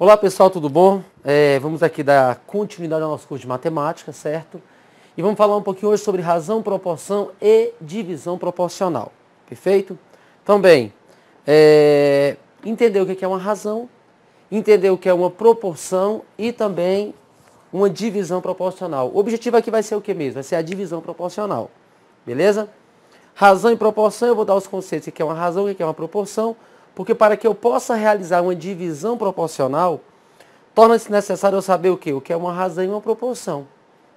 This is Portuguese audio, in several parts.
Olá pessoal, tudo bom? Vamos aqui dar continuidade ao nosso curso de matemática, certo? E vamos falar um pouquinho hoje sobre razão, proporção e divisão proporcional, perfeito? Então bem, entender o que é uma razão, entender o que é uma proporção e também uma divisão proporcional. O objetivo aqui vai ser o que mesmo? Vai ser a divisão proporcional, beleza? Razão e proporção, eu vou dar os conceitos, o que é uma razão e o que é uma proporção, porque para que eu possa realizar uma divisão proporcional, torna-se necessário eu saber o quê? O que é uma razão e uma proporção,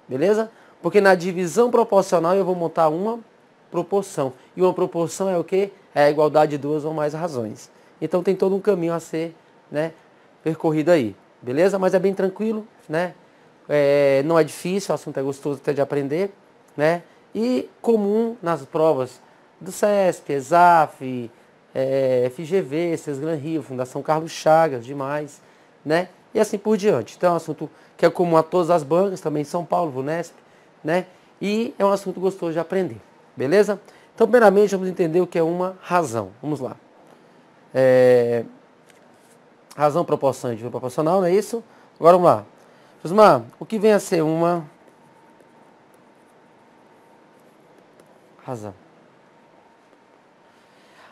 beleza? Porque na divisão proporcional eu vou montar uma proporção, e uma proporção é o quê? É a igualdade de duas ou mais razões. Então tem todo um caminho a ser, percorrido aí, beleza? Mas é bem tranquilo, né? Não é difícil, o assunto é gostoso até de aprender, né? E comum nas provas do CESP, ESAF, FGV, Sesgran Rio, Fundação Carlos Chagas, demais, né? E assim por diante. Então é um assunto que é comum a todas as bancas, também em São Paulo, VUNESP, né? E é um assunto gostoso de aprender, beleza? Então, primeiramente, vamos entender o que é uma razão. Vamos lá. Razão, proporção e divisão proporcional, não é isso? Agora vamos lá. Josmar, o que vem a ser uma razão?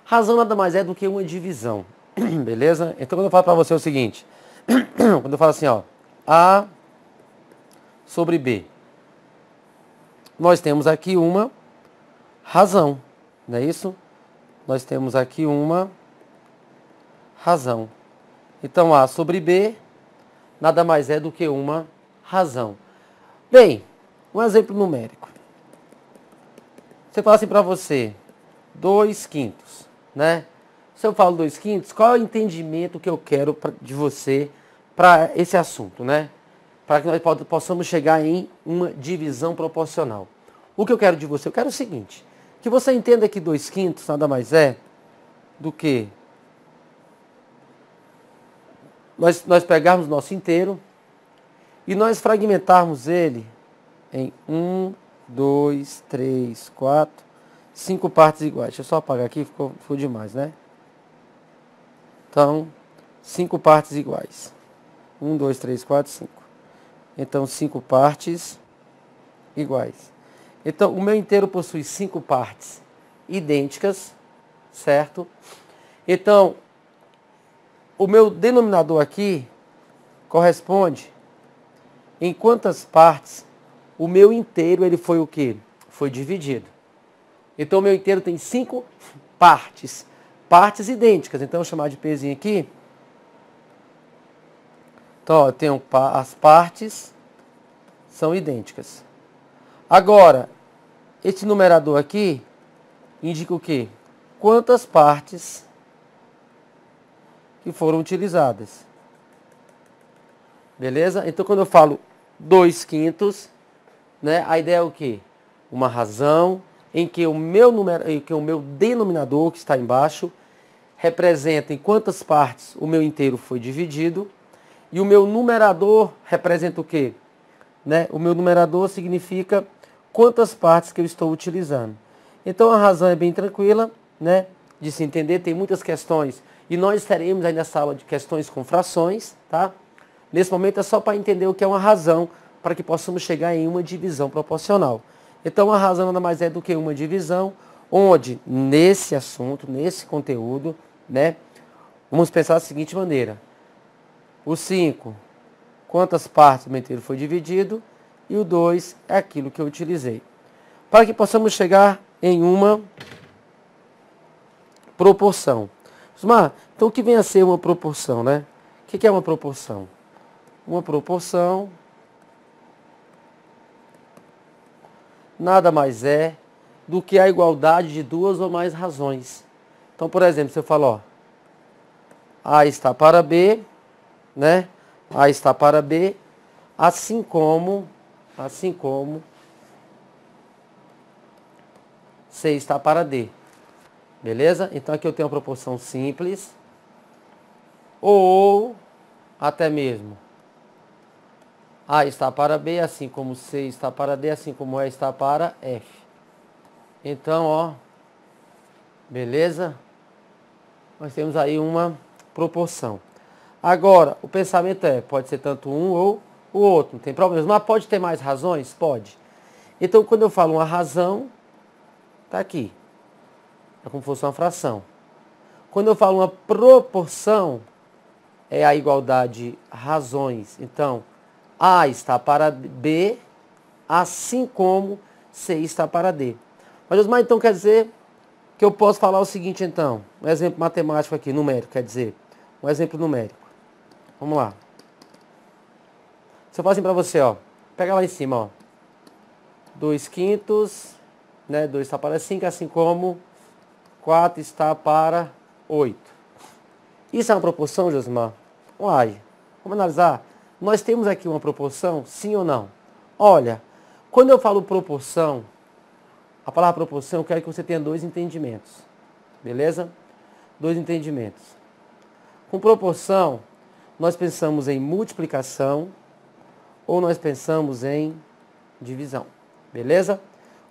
Razão nada mais é do que uma divisão, beleza? Então quando eu falo para você o seguinte, quando eu falo assim, ó, A sobre B, nós temos aqui uma razão, não é isso? Nós temos aqui uma razão. Então A sobre B nada mais é do que uma razão. Bem, um exemplo numérico. Você fala assim para você, 2/5, né? Se eu falo 2/5, qual é o entendimento que eu quero de você para esse assunto, né? Para que nós possamos chegar em uma divisão proporcional. O que eu quero de você? Eu quero o seguinte, que você entenda que 2/5 nada mais é do que nós pegarmos nosso inteiro e nós fragmentarmos ele em 1, 2, 3, 4, 5 partes iguais. Deixa eu só apagar aqui, ficou demais, né? Então, 5 partes iguais. 1, 2, 3, 4, 5. Então, 5 partes iguais. Então, o meu inteiro possui 5 partes idênticas, certo? Então, o meu denominador aqui corresponde em quantas partes o meu inteiro ele foi o quê? Foi dividido. Então, o meu inteiro tem 5 partes. Partes idênticas. Então, eu vou chamar de Pzinho aqui. Então, ó, eu tenho as partes são idênticas. Agora, esse numerador aqui indica o quê? Quantas partes que foram utilizadas. Beleza? Então, quando eu falo 2/5, né, a ideia é o quê? Uma razão em que o meu denominador, que está embaixo, representa em quantas partes o meu inteiro foi dividido. E o meu numerador representa o quê? Né? O meu numerador significa quantas partes que eu estou utilizando. Então a razão é bem tranquila, né, de se entender, tem muitas questões. E nós teremos aí nessa aula de questões com frações, tá? Nesse momento é só para entender o que é uma razão, para que possamos chegar em uma divisão proporcional. Então a razão nada mais é do que uma divisão, onde nesse assunto, nesse conteúdo, né, vamos pensar da seguinte maneira. O 5, quantas partes do meu inteiro foi dividido, e o 2 é aquilo que eu utilizei. Para que possamos chegar em uma proporção. Então o que vem a ser uma proporção, né? O que é uma proporção? Uma proporção nada mais é do que a igualdade de duas ou mais razões. Então, por exemplo, se eu falo, ó, A está para B, né? A está para B, assim como C está para D. Beleza? Então aqui eu tenho uma proporção simples. Ou até mesmo A está para B, assim como C está para D, assim como E está para F. Então, ó, beleza? Nós temos aí uma proporção. Agora, o pensamento pode ser tanto um ou o outro, não tem problema. Mas pode ter mais razões? Pode. Então, quando eu falo uma razão, tá aqui. É como se fosse uma fração. Quando eu falo uma proporção, é a igualdade razões. Então, A está para B, assim como C está para D. Mas, Osmar, então quer dizer que eu posso falar o seguinte, então. Um exemplo matemático aqui, numérico, quer dizer. Um exemplo numérico. Vamos lá. Se eu falar assim para você, ó. Pega lá em cima, ó. 2/5, né? 2 está para 5, assim como 4 está para 8. Isso é uma proporção, Josmar? Uai, vamos analisar. Nós temos aqui uma proporção, sim ou não? Olha, quando eu falo proporção, a palavra proporção, eu quero que você tenha dois entendimentos. Beleza? Dois entendimentos. Com proporção, nós pensamos em multiplicação ou nós pensamos em divisão. Beleza?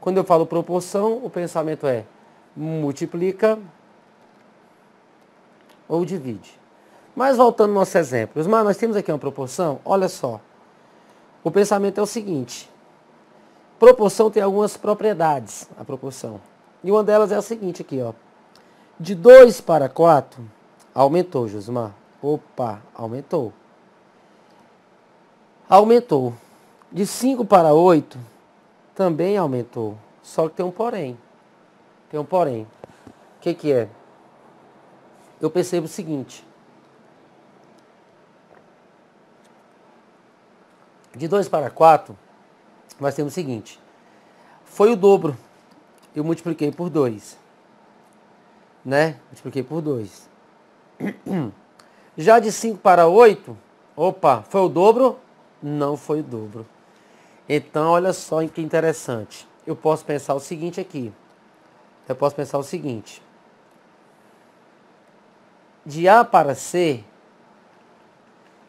Quando eu falo proporção, o pensamento é multiplica ou divide. Mas voltando ao nosso exemplo, Osmar, nós temos aqui uma proporção, olha só. O pensamento é o seguinte. Proporção tem algumas propriedades, a proporção. E uma delas é a seguinte aqui, ó. De 2 para 4, aumentou, Josmar. Opa, aumentou. Aumentou. De 5 para 8, também aumentou. Só que tem um porém. Tem um porém. O que é? Eu percebo o seguinte. De 2 para 4, nós temos o seguinte. Foi o dobro. Eu multipliquei por 2. Né? Multipliquei por 2. Já de 5 para 8, opa, foi o dobro? Não foi o dobro. Então, olha só que interessante. Eu posso pensar o seguinte aqui. Eu posso pensar o seguinte. De A para C,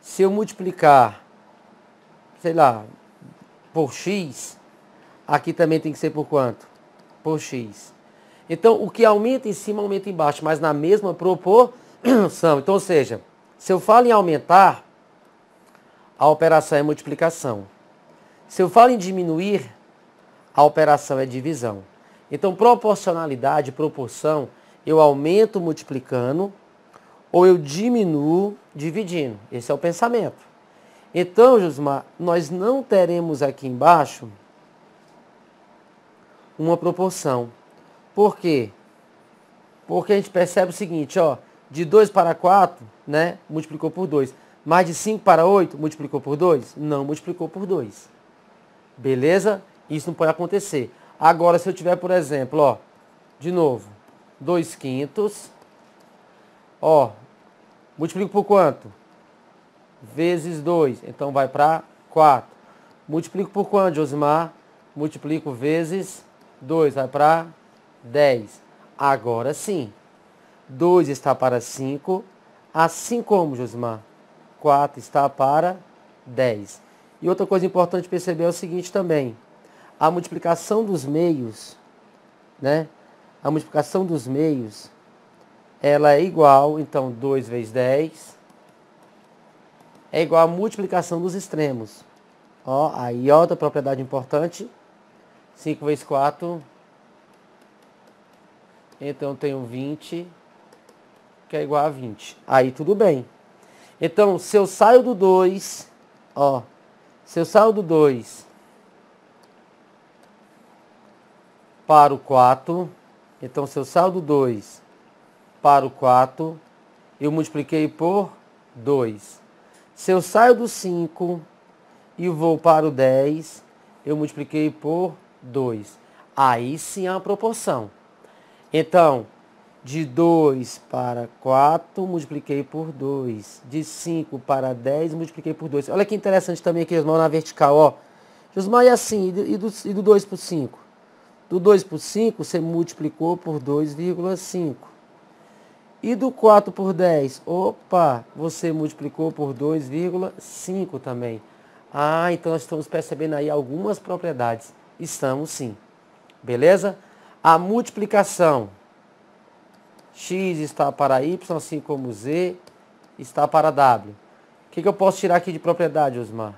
se eu multiplicar, sei lá, por X, aqui também tem que ser por quanto? Por X. Então, o que aumenta em cima, aumenta embaixo, mas na mesma proporção. Então, ou seja, se eu falo em aumentar, a operação é multiplicação. Se eu falo em diminuir, a operação é divisão. Então, proporcionalidade, proporção, eu aumento multiplicando ou eu diminuo dividindo. Esse é o pensamento. Então, Josmar, nós não teremos aqui embaixo uma proporção. Por quê? Porque a gente percebe o seguinte, ó, de 2 para 4, né, multiplicou por 2. Mas de 5 para 8, multiplicou por 2? Não multiplicou por 2. Beleza? Isso não pode acontecer. Agora, se eu tiver, por exemplo, ó, de novo, 2/5, ó, multiplico por quanto? Vezes 2, então vai para 4. Multiplico por quanto, Josimar? Multiplico vezes 2, vai para 10. Agora sim, 2 está para 5, assim como, Josimar? 4 está para 10. E outra coisa importante perceber é o seguinte também. A multiplicação dos meios, né? A multiplicação dos meios, ela é igual, então 2 vezes 10 é igual a multiplicação dos extremos. Ó, aí outra propriedade importante. 5 vezes 4, então eu tenho 20, que é igual a 20. Aí tudo bem. Então, se eu saio do 2, ó, se eu saio do 2 para o 4, então se eu saio do 2 para o 4, eu multipliquei por 2. Se eu saio do 5 e vou para o 10, eu multipliquei por 2. Aí sim é uma proporção. Então, de 2 para 4, multipliquei por 2. De 5 para 10, multipliquei por 2. Olha que interessante também aqui, Josmar, na vertical, ó. Josmar, e assim, e do 2 por 5? Do 2 por 5, você multiplicou por 2,5. E do 4 por 10? Opa, você multiplicou por 2,5 também. Ah, então nós estamos percebendo aí algumas propriedades. Estamos sim. Beleza? A multiplicação. X está para Y, assim como Z. está para W. O que eu posso tirar aqui de propriedade, Osmar?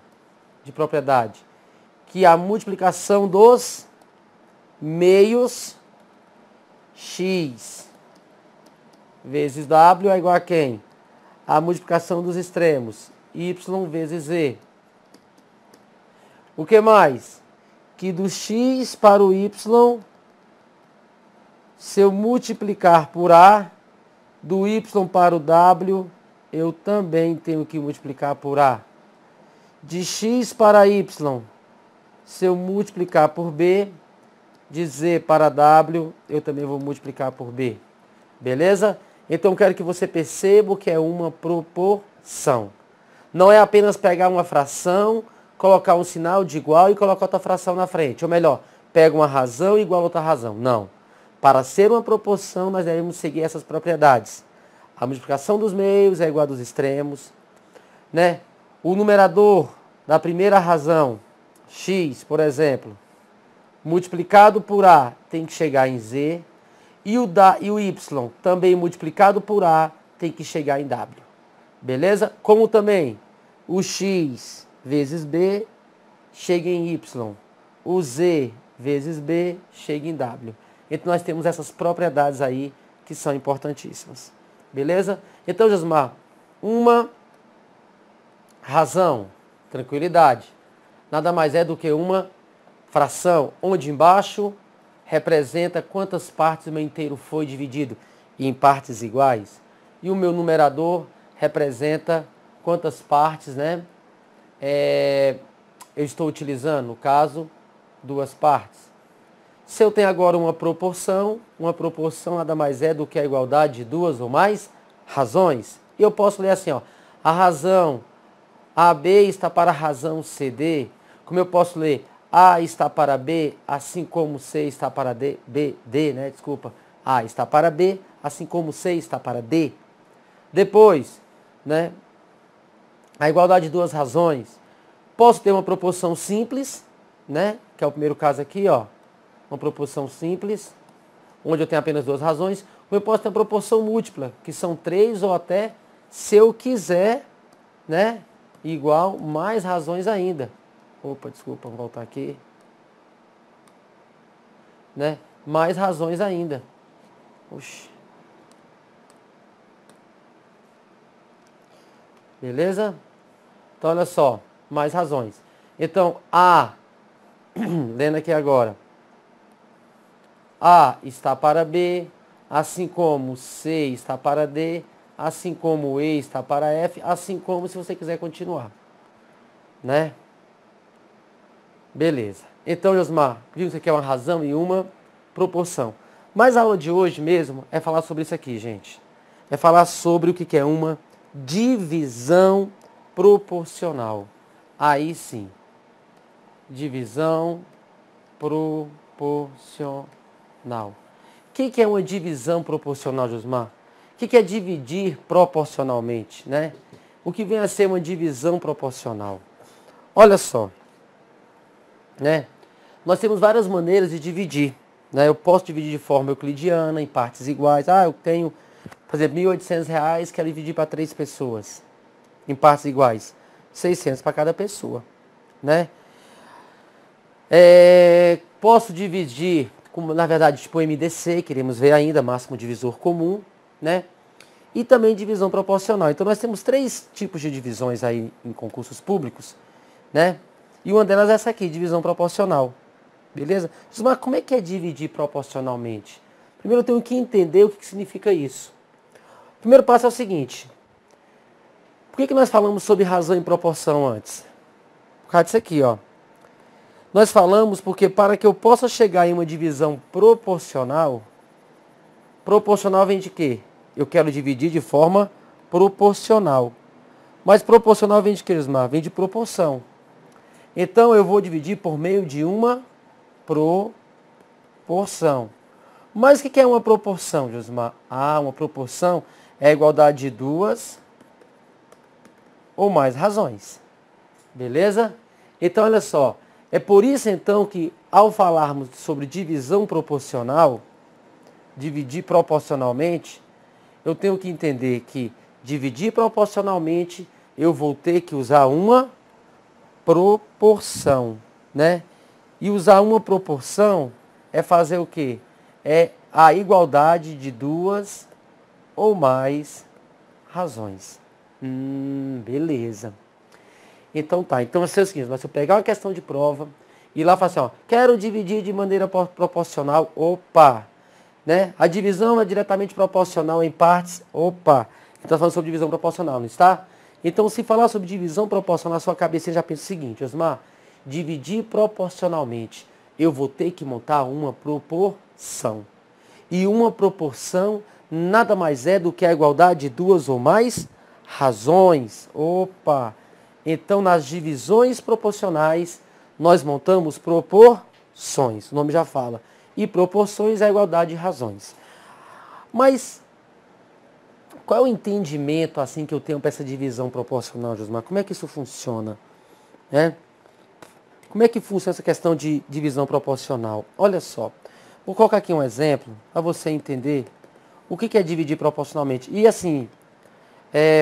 De propriedade. Que a multiplicação dos meios x vezes W é igual a quem? A multiplicação dos extremos, y vezes z. O que mais? Que do x para o y, se eu multiplicar por a, do y para o w, eu também tenho que multiplicar por a. De x para y, se eu multiplicar por b, de z para w, eu também vou multiplicar por b. Beleza? Então eu quero que você perceba que é uma proporção. Não é apenas pegar uma fração, colocar um sinal de igual e colocar outra fração na frente. Ou melhor, pega uma razão igual a outra razão. Não. Para ser uma proporção, nós devemos seguir essas propriedades. A multiplicação dos meios é igual a dos extremos, né? O numerador da primeira razão, x, por exemplo, multiplicado por a, tem que chegar em z. E o y, também multiplicado por a, tem que chegar em w. Beleza? Como também o x vezes b chega em y. O z vezes b chega em w. Então nós temos essas propriedades aí que são importantíssimas. Beleza? Então, Josmar, uma razão, tranquilidade, nada mais é do que uma fração, onde embaixo representa quantas partes o meu inteiro foi dividido em partes iguais. E o meu numerador representa quantas partes, né, eu estou utilizando, no caso, duas partes. Se eu tenho agora uma proporção nada mais é do que a igualdade de duas ou mais razões. E eu posso ler assim, ó, a razão AB está para a razão CD. Como eu posso ler? A está para B, assim como C está para D, A está para B, assim como C está para D. Depois, né, a igualdade de duas razões. Posso ter uma proporção simples, né, que é o primeiro caso aqui, ó, uma proporção simples, onde eu tenho apenas duas razões. Ou eu posso ter uma proporção múltipla, que são três ou até, se eu quiser, né, igual mais razões ainda. Opa, desculpa, vamos voltar aqui. Né? Mais razões ainda. Oxi. Beleza? Então, olha só. Mais razões. Então, A, lendo aqui agora. A está para B, assim como C está para D, assim como E está para F, assim como se você quiser continuar. Né? Beleza. Então, Josmar, viu que isso aqui é uma razão e uma proporção. Mas a aula de hoje mesmo é falar sobre isso aqui, gente. É falar sobre o que é uma divisão proporcional. Aí sim. Divisão proporcional. O que é uma divisão proporcional, Josmar? O que é dividir proporcionalmente, né? O que vem a ser uma divisão proporcional? Olha só. Né? Nós temos várias maneiras de dividir. Né? Eu posso dividir de forma euclidiana, em partes iguais. Eu tenho, por exemplo, R$1.800, quero dividir para 3 pessoas. Em partes iguais. 600 para cada pessoa. Né? Posso dividir, na verdade, tipo MDC, queremos ver ainda, máximo divisor comum. Né? E também divisão proporcional. Então nós temos 3 tipos de divisões aí em concursos públicos. Né? E uma delas é essa aqui, divisão proporcional. Beleza? Mas como é que é dividir proporcionalmente? Primeiro eu tenho que entender o que significa isso. O primeiro passo é o seguinte. Por que nós falamos sobre razão e proporção antes? Por causa disso aqui, ó. Nós falamos porque para que eu possa chegar em uma divisão proporcional, proporcional vem de quê? Eu quero dividir de forma proporcional. Mas proporcional vem de quê, Osmar? Vem de proporção. Então, eu vou dividir por meio de uma proporção. Mas o que é uma proporção, Josmar? Uma proporção é a igualdade de duas ou mais razões. Beleza? Então, olha só. É por isso, então, que ao falarmos sobre divisão proporcional, dividir proporcionalmente, eu tenho que entender que dividir proporcionalmente, eu vou ter que usar uma proporção, né? E usar uma proporção é fazer o quê? É a igualdade de duas ou mais razões. Beleza. Então tá, então vai ser o seguinte, se eu pegar uma questão de prova e lá falar assim, ó, quero dividir de maneira proporcional, opa, né? A divisão é diretamente proporcional em partes, opa, está falando sobre divisão proporcional, não está? Então se falar sobre divisão proporcional, a sua cabeça já pensa o seguinte, Osmar, dividir proporcionalmente, eu vou ter que montar uma proporção. E uma proporção nada mais é do que a igualdade de duas ou mais razões. Opa! Então, nas divisões proporcionais, nós montamos proporções. O nome já fala. E proporções é a igualdade de razões. Mas, qual é o entendimento assim que eu tenho para essa divisão proporcional, Josmar? Como é que isso funciona? Como é que funciona essa questão de divisão proporcional? Olha só. Vou colocar aqui um exemplo para você entender o que é dividir proporcionalmente. E assim,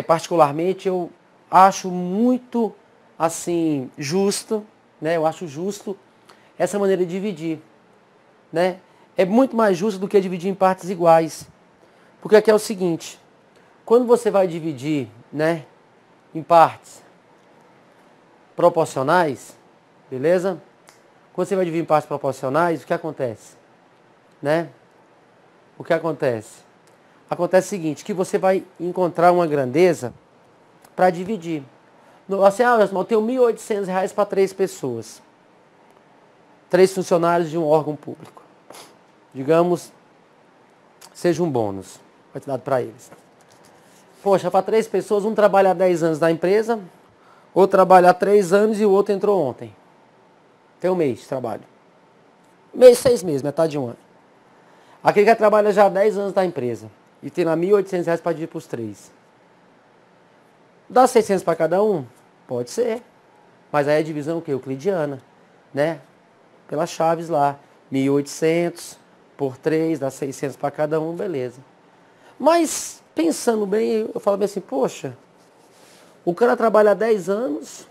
particularmente eu acho muito assim justo, né? Eu acho justo essa maneira de dividir, né? É muito mais justo do que dividir em partes iguais. Porque aqui é o seguinte, quando você vai dividir, né, em partes proporcionais, beleza? Quando você vai dividir em partes proporcionais, o que acontece? Né? O que acontece? Acontece o seguinte, que você vai encontrar uma grandeza para dividir. Assim, eu tenho R$1.800 para 3 pessoas. 3 funcionários de um órgão público. Digamos, seja um bônus, vai te dar para eles. Poxa, para 3 pessoas, um trabalha há 10 anos na empresa, outro trabalha há 3 anos e o outro entrou ontem. Tem um mês de trabalho. 6 meses, metade de um ano. Aquele que trabalha já há 10 anos na empresa e tem lá R$1.800 para dividir para os 3. Dá 600 para cada um? Pode ser. Mas aí a divisão o quê? Euclidiana, né? Pelas chaves lá. 1.800 por 3 dá 600 para cada um, beleza. Mas, pensando bem, eu falo bem assim, poxa, o cara trabalha há 10 anos,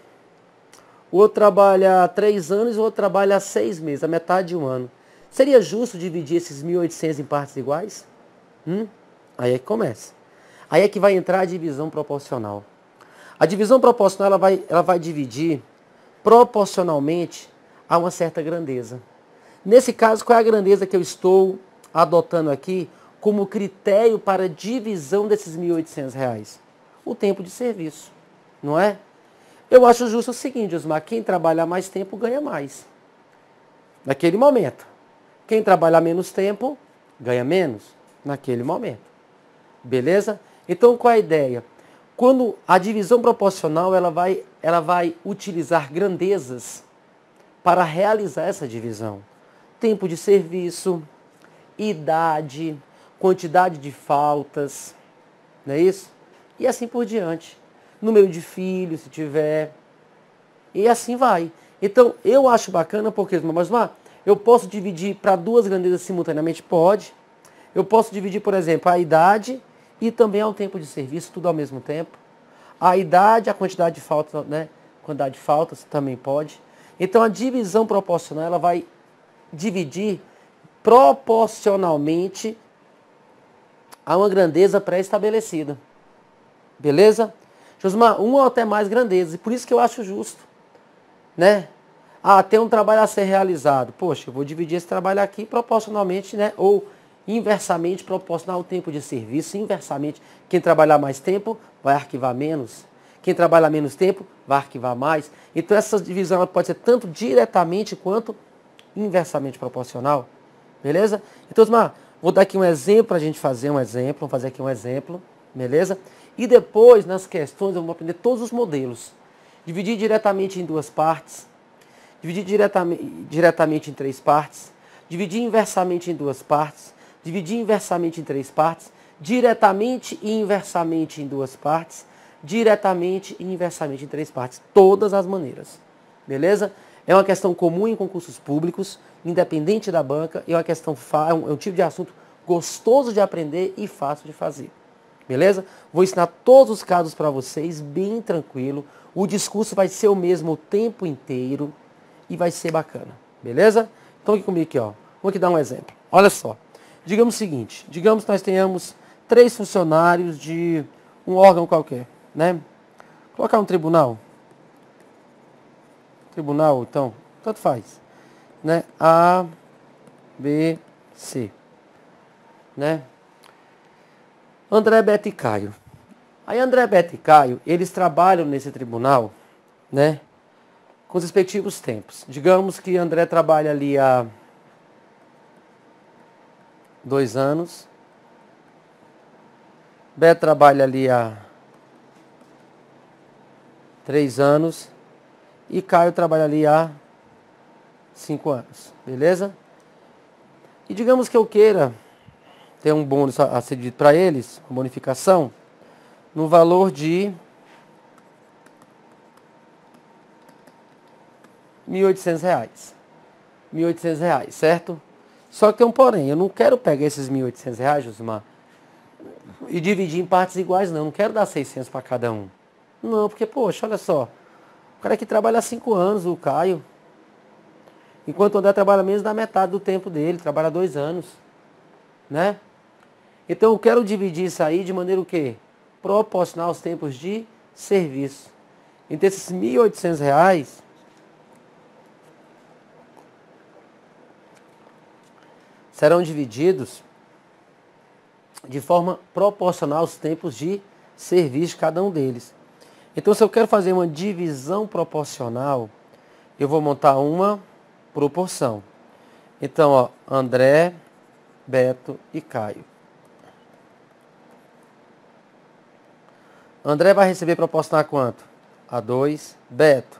o outro trabalha há 3 anos e o outro trabalha há 6 meses, a metade de um ano. Seria justo dividir esses 1.800 em partes iguais? Aí é que começa. Aí é que vai entrar a divisão proporcional. A divisão proporcional ela vai dividir proporcionalmente a uma certa grandeza. Nesse caso, qual é a grandeza que eu estou adotando aqui como critério para a divisão desses R$1.800? O tempo de serviço, não é? Eu acho justo o seguinte, Osmar, quem trabalha mais tempo ganha mais. Naquele momento. Quem trabalha menos tempo, ganha menos naquele momento. Beleza? Então, qual é a ideia? Quando a divisão proporcional, ela vai utilizar grandezas para realizar essa divisão. Tempo de serviço, idade, quantidade de faltas, não é isso? E assim por diante. Número de filhos, se tiver. E assim vai. Então, eu acho bacana porque, mas eu posso dividir para 2 grandezas simultaneamente? Pode. Eu posso dividir, por exemplo, a idade e também ao tempo de serviço, tudo ao mesmo tempo. A idade, a quantidade de faltas, né? Quantidade de faltas também pode. Então, a divisão proporcional, ela vai dividir proporcionalmente a uma grandeza pré-estabelecida. Beleza? Josmar, uma ou até mais grandezas. E por isso que eu acho justo. Né? Tem um trabalho a ser realizado. Poxa, eu vou dividir esse trabalho aqui proporcionalmente, né? Ou inversamente proporcional ao tempo de serviço. Inversamente, quem trabalhar mais tempo vai arquivar menos. Quem trabalhar menos tempo vai arquivar mais. Então essa divisão ela pode ser tanto diretamente quanto inversamente proporcional. Beleza? Então, Osmar, vou dar aqui um exemplo para a gente fazer um exemplo. Vamos fazer aqui um exemplo. Beleza? E depois, nas questões, eu vou aprender todos os modelos. Dividir diretamente em 2 partes. Dividir diretamente em 3 partes. Dividir inversamente em 2 partes. Dividir inversamente em 3 partes. Diretamente e inversamente em 2 partes. Diretamente e inversamente em 3 partes. Todas as maneiras. Beleza? É uma questão comum em concursos públicos, independente da banca. É uma questão, é um tipo de assunto gostoso de aprender e fácil de fazer. Beleza? Vou ensinar todos os casos para vocês, bem tranquilo. O discurso vai ser o mesmo o tempo inteiro e vai ser bacana. Beleza? Então aqui comigo aqui, ó. Vou aqui dar um exemplo. Olha só. Digamos o seguinte. Digamos que nós tenhamos 3 funcionários de um órgão qualquer, né? Colocar um tribunal. Tribunal, então, tanto faz. Né? A, B, C. Né? André, Beto e Caio. Aí André, Beto e Caio, eles trabalham nesse tribunal, né? Com os respectivos tempos. Digamos que André trabalha ali há 2 anos. Beto trabalha ali há 3 anos. E Caio trabalha ali há 5 anos. Beleza? E digamos que eu queira ter um bônus a ser dito para eles, uma bonificação, no valor de R$ 1.800. R$ 1.800, certo? Só que tem um porém, eu não quero pegar esses R$ 1.800, Josimar, e dividir em partes iguais, não. Eu não quero dar 600 para cada um. Não, porque, poxa, olha só. O cara que trabalha há 5 anos, o Caio. Enquanto o André trabalha menos da metade do tempo dele, trabalha 2 anos. Né? Então eu quero dividir isso aí de maneira o quê? Proporcional aos tempos de serviço. Então esses R$ 1.800 serão divididos de forma proporcional aos tempos de serviço de cada um deles. Então, se eu quero fazer uma divisão proporcional, eu vou montar uma proporção. Então, ó, André, Beto e Caio. André vai receber proporcional a quanto? A 2, Beto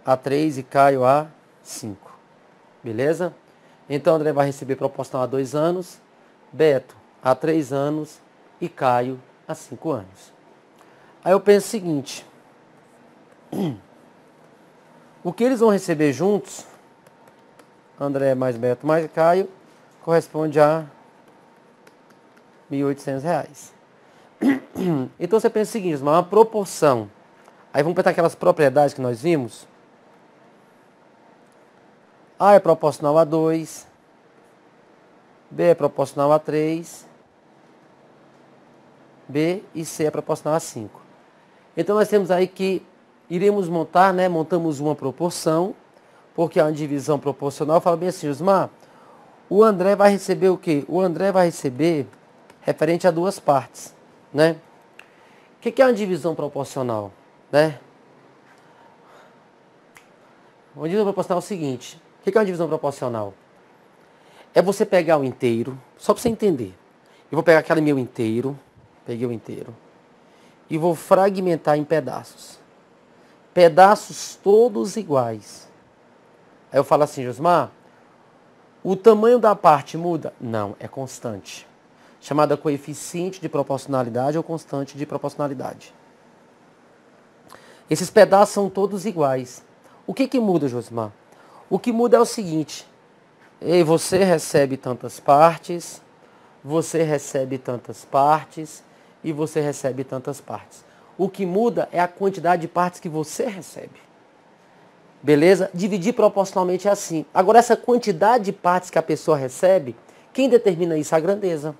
a 3 e Caio a 5. Beleza? Então, André vai receber proporcional a 2 anos, Beto a 3 anos e Caio a 5 anos. Aí eu penso o seguinte. O que eles vão receber juntos, André mais Beto mais Caio, corresponde a R$ 1.800. Então você pensa o seguinte, uma proporção. Aí vamos pegar aquelas propriedades que nós vimos. A é proporcional a 2. B é proporcional a 3. B e C é proporcional a 5. Então nós temos aí que iremos montar, né? Montamos uma proporção, porque é uma divisão proporcional. Fala bem assim, Osmar, o André vai receber o quê? O André vai receber referente a 2 partes, né? O que é uma divisão proporcional, né? Uma divisão proporcional é o seguinte. O que é uma divisão proporcional? É você pegar o inteiro, só para você entender. Eu vou pegar aquele meu inteiro, peguei o inteiro, e vou fragmentar em pedaços. Pedaços todos iguais. Aí eu falo assim, Josmar, o tamanho da parte muda? Não, é constante. Chamada coeficiente de proporcionalidade ou constante de proporcionalidade. Esses pedaços são todos iguais. O que muda, Josmar? O que muda é o seguinte. Você recebe tantas partes, você recebe tantas partes e você recebe tantas partes. O que muda é a quantidade de partes que você recebe. Beleza? Dividir proporcionalmente é assim. Agora, essa quantidade de partes que a pessoa recebe, quem determina isso? A grandeza.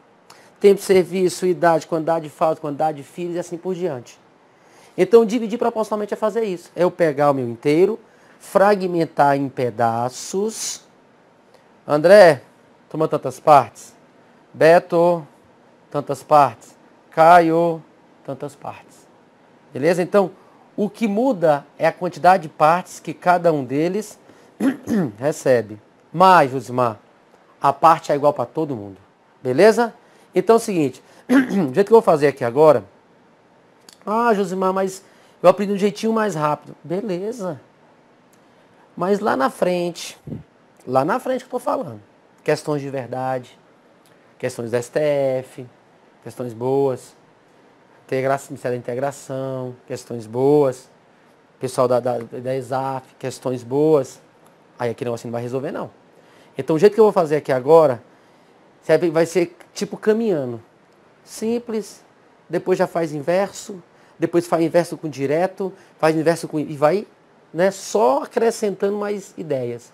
Tempo de serviço, idade, quantidade de falta, quantidade de filhos e assim por diante. Então, dividir proporcionalmente é fazer isso. É eu pegar o meu inteiro, fragmentar em pedaços. André, toma tantas partes. Beto, tantas partes. Caio, tantas partes. Beleza? Então, o que muda é a quantidade de partes que cada um deles recebe. Mas, Josimar, a parte é igual para todo mundo. Beleza? Então é o seguinte, o jeito que eu vou fazer aqui agora. Ah, Josimar, mas eu aprendi um jeitinho mais rápido. Beleza. Mas lá na frente que eu estou falando. Questões de verdade, questões da STF, questões boas, Ministério da Integração, questões boas, pessoal da ESAF, questões boas. Aí aqui o negócio não vai resolver, não. Então o jeito que eu vou fazer aqui agora vai ser tipo caminhando. Simples, depois já faz inverso, depois faz inverso com direto, faz inverso com... e vai, né, só acrescentando mais ideias.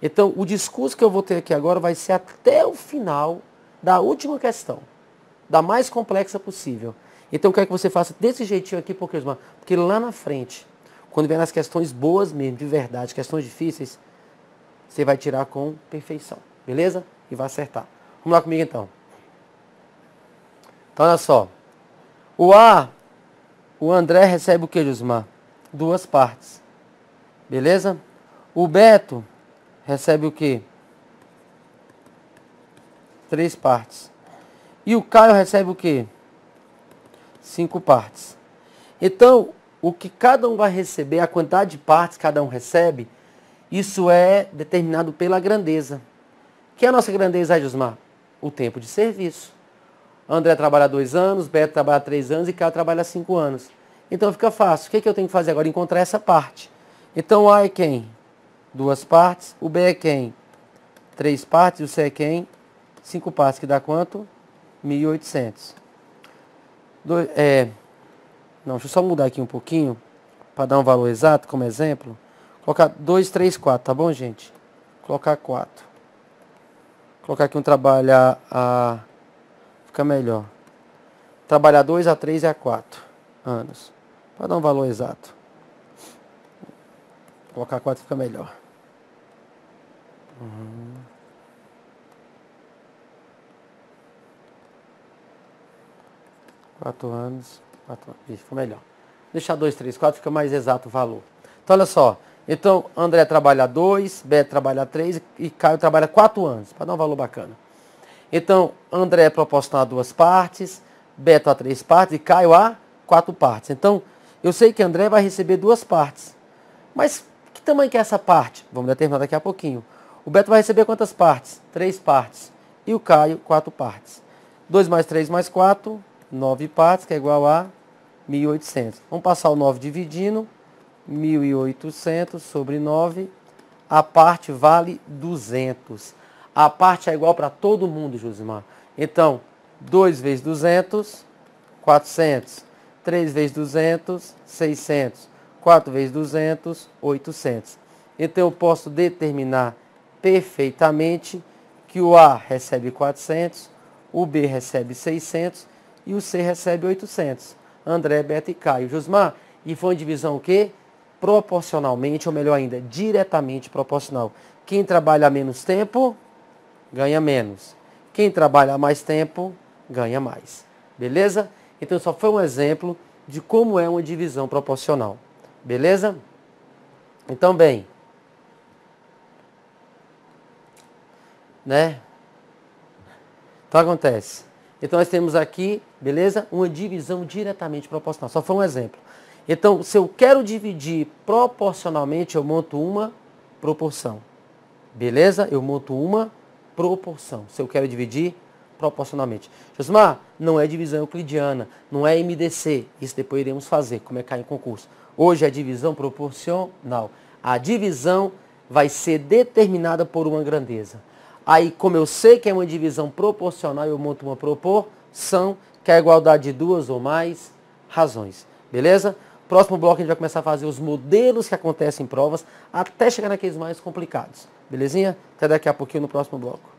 Então, o discurso que eu vou ter aqui agora vai ser até o final da última questão, da mais complexa possível. Então, eu quero que você faça desse jeitinho aqui, porque lá na frente, quando vier nas questões boas mesmo, de verdade, questões difíceis, você vai tirar com perfeição, beleza? E vai acertar. Vamos lá comigo então. Então, olha só. O André recebe o que, Josmar? 2 partes. Beleza? O Beto recebe o que? 3 partes. E o Caio recebe o que? 5 partes. Então, o que cada um vai receber, a quantidade de partes que cada um recebe, isso é determinado pela grandeza. Que é a nossa grandeza, Josmar? O tempo de serviço. André trabalha 2 anos, Beto trabalha 3 anos e Caio trabalha 5 anos. Então fica fácil. O que eu tenho que fazer agora? Encontrar essa parte. Então o A é quem? 2 partes. O B é quem? 3 partes. E o C é quem? 5 partes, que dá quanto? 1.800. Não, deixa eu só mudar aqui um pouquinho, para dar um valor exato, como exemplo. Colocar 2, 3, 4, tá bom, gente? Colocar 4. Colocar aqui um trabalhar a... Fica melhor. Trabalhar 2 a 3 e a 4 anos. Para dar um valor exato. Colocar 4 fica melhor. 4 anos. 4 anos. Isso, fica melhor. Deixar 2, 3, 4 fica mais exato o valor. Então, olha só. Então, André trabalha 2, Beto trabalha 3 e Caio trabalha 4 anos. Para dar um valor bacana. Então, André é proporcional a 2 partes, Beto a 3 partes e Caio a 4 partes. Então, eu sei que André vai receber 2 partes. Mas que tamanho que é essa parte? Vamos determinar daqui a pouquinho. O Beto vai receber quantas partes? 3 partes. E o Caio, 4 partes. 2 mais 3 mais 4, 9 partes, que é igual a 1.800. Vamos passar o 9 dividindo. 1.800 sobre 9. A parte vale 200. A parte é igual para todo mundo, Josimar. Então, 2 vezes 200, 400. 3 vezes 200, 600. 4 vezes 200, 800. Então, eu posso determinar perfeitamente que o A recebe 400, o B recebe 600 e o C recebe 800. André, Beto e Caio. Josimar, e foi uma divisão o quê? Proporcionalmente, ou melhor ainda, diretamente proporcional. Quem trabalha menos tempo, ganha menos. Quem trabalha mais tempo, ganha mais. Beleza? Então, só foi um exemplo de como é uma divisão proporcional. Beleza? Então, bem, né? Então, acontece. Então, nós temos aqui, beleza? Uma divisão diretamente proporcional. Só foi um exemplo. Então, se eu quero dividir proporcionalmente, eu monto uma proporção. Beleza? Eu monto uma proporção. Se eu quero dividir proporcionalmente. Josimar, não é divisão euclidiana, não é MDC. Isso depois iremos fazer, como é cair em concurso. Hoje é divisão proporcional. A divisão vai ser determinada por uma grandeza. Aí, como eu sei que é uma divisão proporcional, eu monto uma proporção, que é a igualdade de 2 ou mais razões. Beleza? Próximo bloco a gente vai começar a fazer os modelos que acontecem em provas, até chegar naqueles mais complicados. Belezinha? Até daqui a pouquinho no próximo bloco.